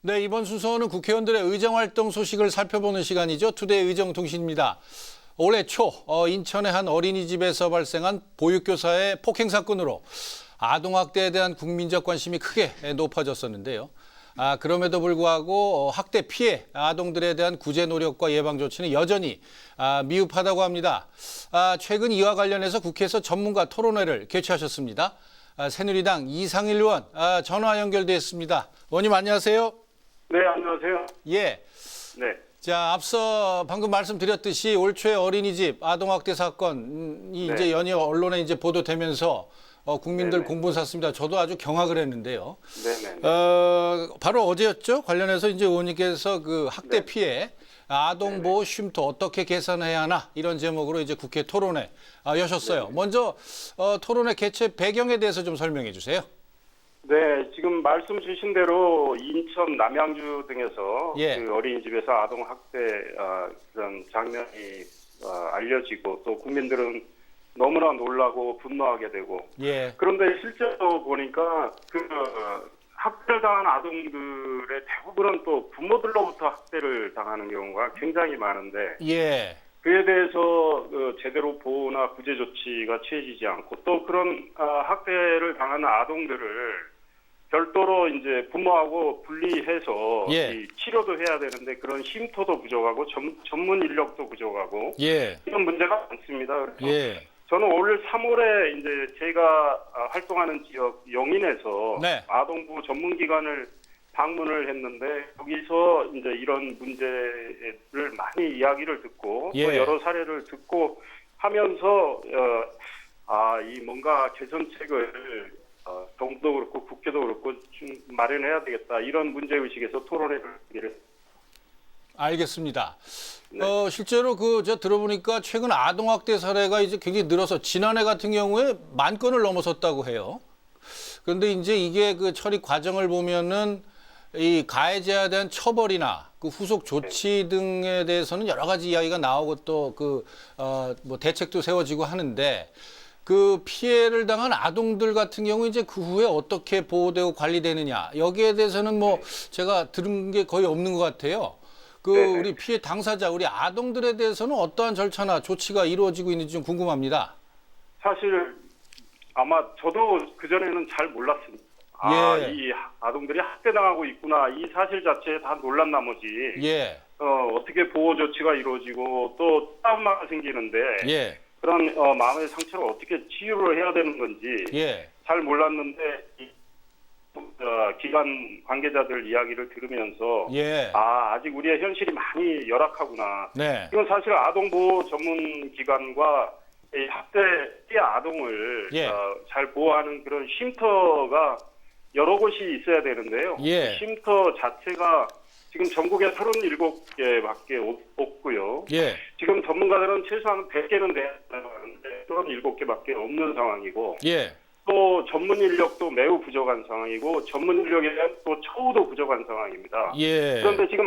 네, 이번 순서는 국회의원들의 의정활동 소식을 살펴보는 시간이죠. 투데이 의정통신입니다. 올해 초 인천의 한 어린이집에서 발생한 보육교사의 폭행 사건으로 아동학대에 대한 국민적 관심이 크게 높아졌었는데요. 그럼에도 불구하고 학대 피해 아동들에 대한 구제 노력과 예방 조치는 여전히 미흡하다고 합니다. 최근 이와 관련해서 국회에서 전문가 토론회를 개최하셨습니다. 새누리당 이상일 의원 전화 연결돼 있습니다. 의원님 안녕하세요. 네, 안녕하세요. 예. 네. 자, 앞서 방금 말씀드렸듯이 올 초에 어린이집 아동학대 사건이 네. 이제 연이어 언론에 이제 보도되면서 국민들 네네. 공분 샀습니다. 저도 아주 경악을 했는데요. 네네. 바로 어제였죠. 관련해서 이제 의원님께서 그 학대 네. 피해 아동 보호 쉼터 어떻게 개선해야 하나 이런 제목으로 이제 국회 토론회 여셨어요. 네네. 먼저 토론회 개최 배경에 대해서 좀 설명해 주세요. 네, 지금 말씀 주신 대로 인천 남양주 등에서 예. 그 어린이집에서 아동 학대 그런 장면이 알려지고 또 국민들은 너무나 놀라고 분노하게 되고 예. 그런데 실제로 보니까 그 학대를 당한 아동들의 대부분은 또 부모들로부터 학대를 당하는 경우가 굉장히 많은데 예. 그에 대해서 제대로 보호나 구제 조치가 취해지지 않고 또 그런 학대를 당하는 아동들을 별도로 이제 부모하고 분리해서 예. 이 치료도 해야 되는데 그런 쉼터도 부족하고 전문 인력도 부족하고 예. 이런 문제가 많습니다. 그래서 예. 저는 올 3월에 이제 제가 활동하는 지역 영인에서 네. 아동보호 전문기관을 방문을 했는데 거기서 이제 이런 문제를 많이 이야기를 듣고 예. 또 여러 사례를 듣고 하면서 이 뭔가 개선책을 정부도 그렇고 국회도 그렇고 좀 마련해야 되겠다 이런 문제 의식에서 토론회를 하기를. 알겠습니다. 네. 실제로 저 들어보니까 최근 아동학대 사례가 이제 굉장히 늘어서 지난해 같은 경우에 10,000건을 넘어섰다고 해요. 그런데 이제 이게 그 처리 과정을 보면은 이 가해자에 대한 처벌이나 그 후속 조치 등에 대해서는 여러 가지 이야기가 나오고 또 뭐 대책도 세워지고 하는데 그 피해를 당한 아동들 같은 경우 이제 그 후에 어떻게 보호되고 관리되느냐 여기에 대해서는 뭐 제가 들은 게 거의 없는 것 같아요. 네네. 우리 피해 당사자, 우리 아동들에 대해서는 어떠한 절차나 조치가 이루어지고 있는지 좀 궁금합니다. 사실 아마 저도 그전에는 잘 몰랐습니다. 예. 이 아동들이 학대당하고 있구나 이 사실 자체에 다 놀란 나머지 예, 어떻게 보호 조치가 이루어지고 또 트라우마가 생기는데 예, 그런 마음의 상처를 어떻게 치유를 해야 되는 건지 예, 잘 몰랐는데 기관 관계자들 이야기를 들으면서 예, 아직 우리의 현실이 많이 열악하구나. 네, 이건 사실 아동보호 전문 기관과 이 학대 피해 아동을 예. 잘 보호하는 그런 쉼터가 여러 곳이 있어야 되는데요. 예. 그 쉼터 자체가 지금 전국에 37개밖에 없고요. 예, 지금 전문가들은 최소한 100개는 돼야 하는데 37개밖에 없는 상황이고 예, 또 전문 인력도 매우 부족한 상황이고 전문 인력에 대한 또 처우도 부족한 상황입니다. 예, 그런데 지금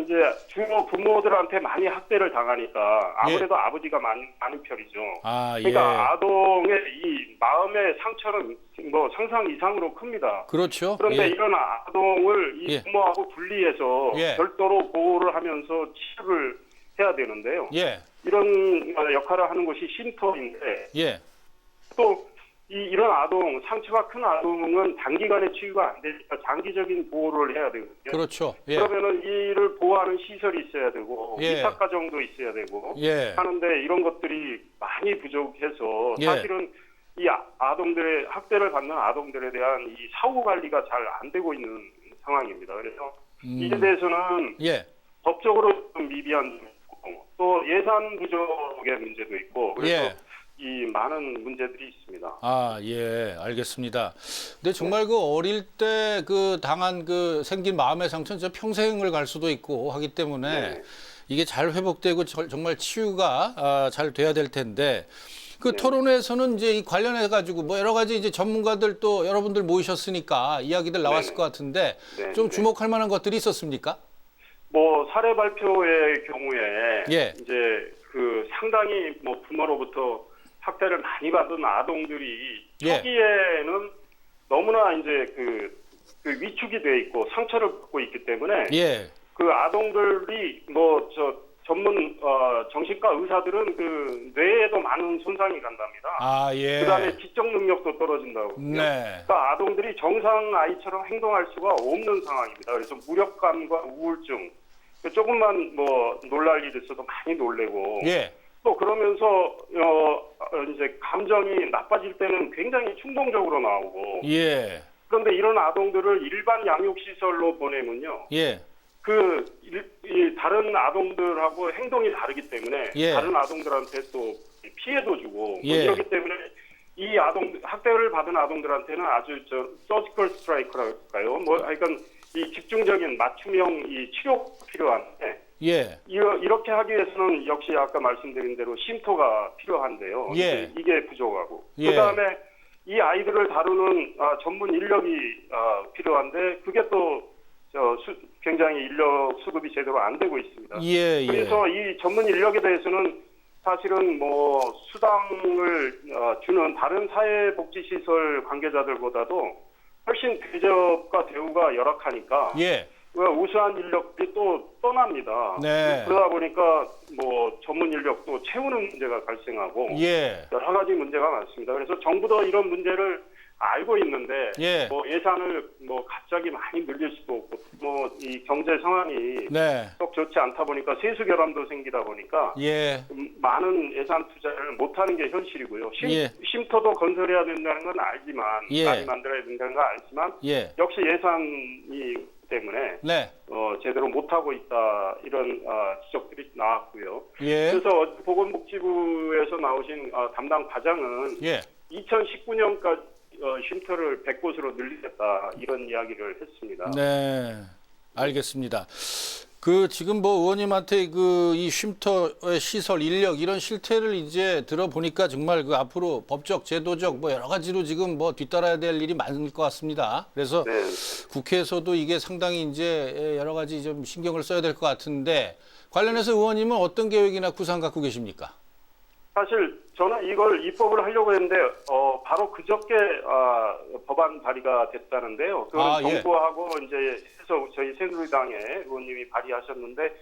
이제 주로 부모들한테 많이 학대를 당하니까 아무래도 아버지가 많은 편이죠. 예. 그러니까 아동의 이 마음의 상처는 뭐 상상 이상으로 큽니다. 그렇죠. 그런데 예. 이런 아동을 이 예. 부모하고 분리해서 예. 별도로 보호를 하면서 치료를 해야 되는데요. 예, 이런 역할을 하는 것이 쉼터인데 예, 또 이런 아동, 상처가 큰 아동은 단기간에 치유가 안 되니까 장기적인 보호를 해야 되거든요. 그렇죠. 예, 그러면은 이를 보호하는 시설이 있어야 되고 예. 입학 과정도 있어야 되고 예, 하는데 이런 것들이 많이 부족해서 예. 사실은 이 아동들의 학대를 받는 아동들에 대한 이 사후 관리가 잘 안 되고 있는 상황입니다. 그래서 이에 대해서는 예, 법적으로 좀 미비한 점이 있고 또 예산 부족의 문제도 있고 그래서 예. 이 많은 문제들이 있습니다. 예, 알겠습니다. 근데 정말 그 어릴 때 그 당한 그 생긴 마음의 상처는 저 평생을 갈 수도 있고 하기 때문에 네. 이게 잘 회복되고 정말 치유가 잘 돼야 될 텐데 그 네. 토론회에서는 이제 이 관련해 가지고 뭐 여러 가지 이제 전문가들 또 여러분들 모이셨으니까 이야기들 나왔을 네. 것 같은데 네. 좀 네. 주목할 만한 것들이 있었습니까? 뭐 사례 발표의 경우에 예. 이제 그 상당히 뭐 부모로부터 학대를 많이 받은 아동들이 예. 초기에는 너무나 이제 그 그 위축이 돼 있고 상처를 받고 있기 때문에 예. 그 아동들이 뭐 전문 정신과 의사들은 그 뇌에도 많은 손상이 간답니다. 아, 예. 그다음에 지적 능력도 떨어진다고. 네. 그러니까 아동들이 정상 아이처럼 행동할 수가 없는 상황입니다. 그래서 무력감과 우울증, 조금만 뭐 놀랄 일 있어도 많이 놀래고, 예. 또 그러면서 이제 감정이 나빠질 때는 굉장히 충동적으로 나오고. 예. 그런데 이런 아동들을 일반 양육시설로 보내면요. 예. 이 다른 아동들하고 행동이 다르기 때문에 예. 다른 아동들한테 또 피해도 주고 뭐 예. 이렇기 때문에 이 학대를 받은 아동들한테는 아주 서지컬 스트라이크랄까요? 뭐 하여간 이 집중적인 맞춤형 이 치료가 필요한데 예. 이렇게 하기 위해서는 역시 아까 말씀드린 대로 쉼터가 필요한데요. 예. 이게 부족하고 예. 그다음에 이 아이들을 다루는 전문 인력이 필요한데 그게 또 굉장히 인력 수급이 제대로 안 되고 있습니다. 예. 예. 그래서 이 전문 인력에 대해서는 사실은 뭐 수당을 주는 다른 사회복지시설 관계자들보다도 훨씬 대접과 대우가 열악하니까 예. 우수한 인력들이 또 떠납니다. 네. 그러다 보니까 뭐 전문 인력도 채우는 문제가 발생하고 예. 여러 가지 문제가 많습니다. 그래서 정부도 이런 문제를 알고 있는데 예. 뭐 예산을 뭐 갑자기 많이 늘릴 수도 없고 뭐 이 경제 상황이 네. 썩 좋지 않다 보니까 세수 결함도 생기다 보니까 예. 많은 예산 투자를 못하는 게 현실이고요. 예. 쉼터도 건설해야 된다는 건 알지만 예. 많이 만들어야 된다는 건 알지만 예. 역시 예산이 때문에 네. 제대로 못하고 있다 이런 지적들이 나왔고요. 예. 그래서 보건복지부에서 나오신 담당 과장은 예. 2019년까지 쉼터를 100곳으로 늘리겠다 이런 이야기를 했습니다. 네. 알겠습니다. 지금 뭐 의원님한테 이 쉼터의 시설, 인력 이런 실태를 이제 들어보니까 정말 앞으로 법적, 제도적 뭐 여러 가지로 지금 뭐 뒤따라야 될 일이 많을 것 같습니다. 그래서 네. 국회에서도 이게 상당히 이제 여러 가지 좀 신경을 써야 될 것 같은데 관련해서 의원님은 어떤 계획이나 구상 갖고 계십니까? 사실 저는 이걸 입법을 하려고 했는데 바로 그저께 법안 발의가 됐다는데요. 그건 예. 정부하고 이제 해서 저희 새누리당의 의원님이 발의하셨는데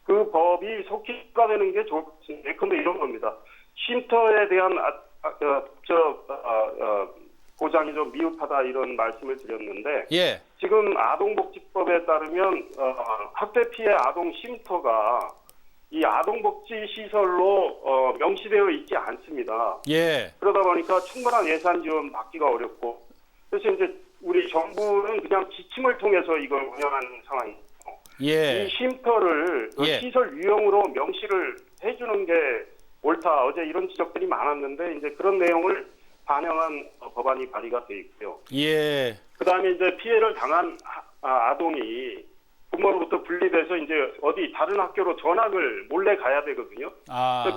그 법이 속히 추가되는 게 좋을 것 같습니다. 예컨대 이런 겁니다. 쉼터에 대한 보장이 좀 미흡하다 이런 말씀을 드렸는데 예. 지금 아동복지법에 따르면 학대 피해 아동 쉼터가 이 아동복지시설로 명시되어 있지 않습니다. 예. 그러다 보니까 충분한 예산 지원 받기가 어렵고 그래서 이제 우리 정부는 그냥 지침을 통해서 이걸 운영하는 상황이고 예. 이 쉼터를 예. 시설 유형으로 명시를 해주는 게 옳다. 어제 이런 지적들이 많았는데 이제 그런 내용을 반영한 법안이 발의가 돼 있고요. 예. 그다음에 이제 피해를 당한 아동이 부모로부터 분리돼서 이제 어디 다른 학교로 전학을 몰래 가야 되거든요.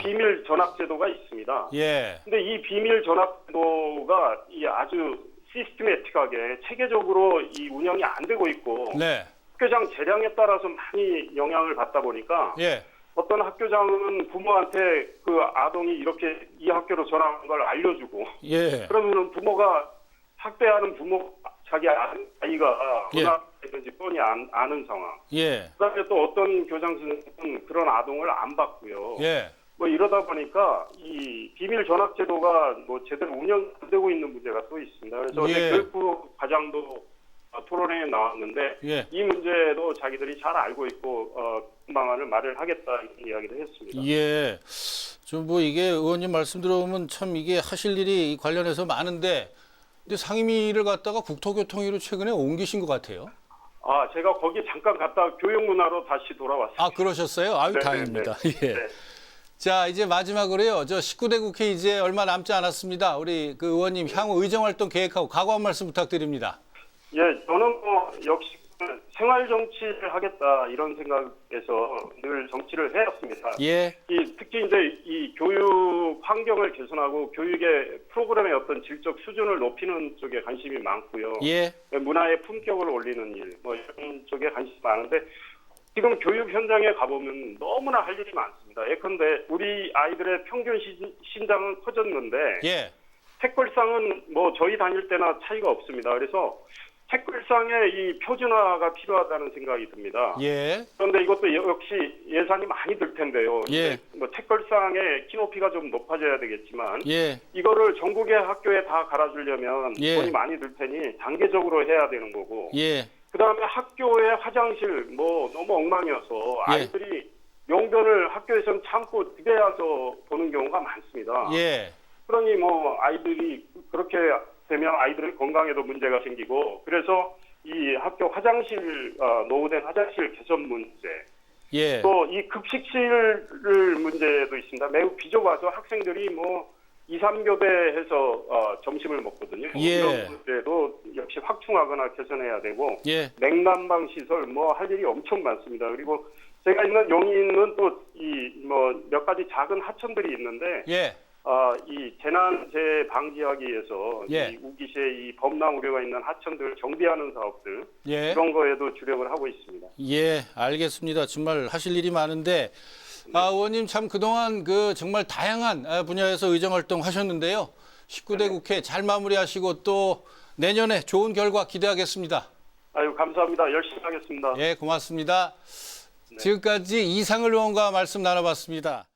비밀 전학 제도가 있습니다. 예. 근데 이 비밀 전학 제도가 아주 시스테매틱하게 체계적으로 이 운영이 안 되고 있고 네. 학교장 재량에 따라서 많이 영향을 받다 보니까 예. 어떤 학교장은 부모한테 그 아동이 이렇게 이 학교로 전학한 걸 알려주고 예. 그러면은 부모가 학대하는 자기 아이가 예. 든지 뻔히 아는 상황. 예. 그다음에 또 어떤 교장 선생님은 그런 아동을 안 받고요. 예. 뭐 이러다 보니까 이 비밀 전학 제도가 뭐 제대로 운영 안 되고 있는 문제가 또 있습니다. 그래서 예. 어제 교육부 과장도 토론회에 나왔는데 예. 이 문제도 자기들이 잘 알고 있고 방안을 마련하겠다 이런 이야기를 했습니다. 예. 좀 뭐 이게 의원님 말씀 들어보면 참 이게 하실 일이 관련해서 많은데 근데 상임위를 갖다가 국토교통위로 최근에 옮기신 것 같아요. 제가 거기 잠깐 갔다 교육문화로 다시 돌아왔습니다. 그러셨어요? 아유, 네, 다행입니다. 예. 네. 자, 이제 마지막으로요. 19대 국회 이제 얼마 남지 않았습니다. 우리 의원님 향후 의정활동 계획하고 각오 한 말씀 부탁드립니다. 예, 저는 뭐 역시 생활 정치를 하겠다 이런 생각에서 늘 정치를 해왔습니다. 예. 특히 이제 이 교육 환경을 개선하고 교육의 프로그램의 어떤 질적 수준을 높이는 쪽에 관심이 많고요. 예. 문화의 품격을 올리는 일, 뭐 이런 쪽에 관심이 많은데 지금 교육 현장에 가보면 너무나 할 일이 많습니다. 예컨대 우리 아이들의 평균 신장은 커졌는데 예. 책걸상은 뭐 저희 다닐 때나 차이가 없습니다. 그래서 책글 법상의 이 표준화가 필요하다는 생각이 듭니다. 예. 그런데 이것도 역시 예산이 많이 들 텐데요. 예. 뭐 책걸상의 키높이가 좀 높아져야 되겠지만 예. 이거를 전국의 학교에 다 갈아주려면 예. 돈이 많이 들 테니 단계적으로 해야 되는 거고. 예. 그다음에 학교의 화장실 뭐 너무 엉망이어서 예. 아이들이 용변을 학교에서는 참고 집에 와서 보는 경우가 많습니다. 예. 그러니 뭐 아이들이 그렇게 되면 아이들의 건강에도 문제가 생기고 그래서 이 학교 화장실 노후된 화장실 개선 문제 예. 또 이 급식실 문제도 있습니다. 매우 비좁아서 학생들이 뭐 2, 3교대해서 점심을 먹거든요. 예. 이런 문제도 역시 확충하거나 개선해야 되고 예. 냉난방 시설 뭐 할 일이 엄청 많습니다. 그리고 제가 있는 용인은 또 이 뭐 몇 가지 작은 하천들이 있는데 예. 이 재난재해 방지하기 위해서 예. 이 우기시에 이 범람 우려가 있는 하천들을 정비하는 사업들 예. 이런 거에도 주력을 하고 있습니다. 예, 알겠습니다. 정말 하실 일이 많은데, 의원님 참 그동안 정말 다양한 분야에서 의정 활동 하셨는데요. 19대 국회 잘 마무리하시고 또 내년에 좋은 결과 기대하겠습니다. 아유, 감사합니다. 열심히 하겠습니다. 예, 고맙습니다. 지금까지 이상을 의원과 말씀 나눠봤습니다.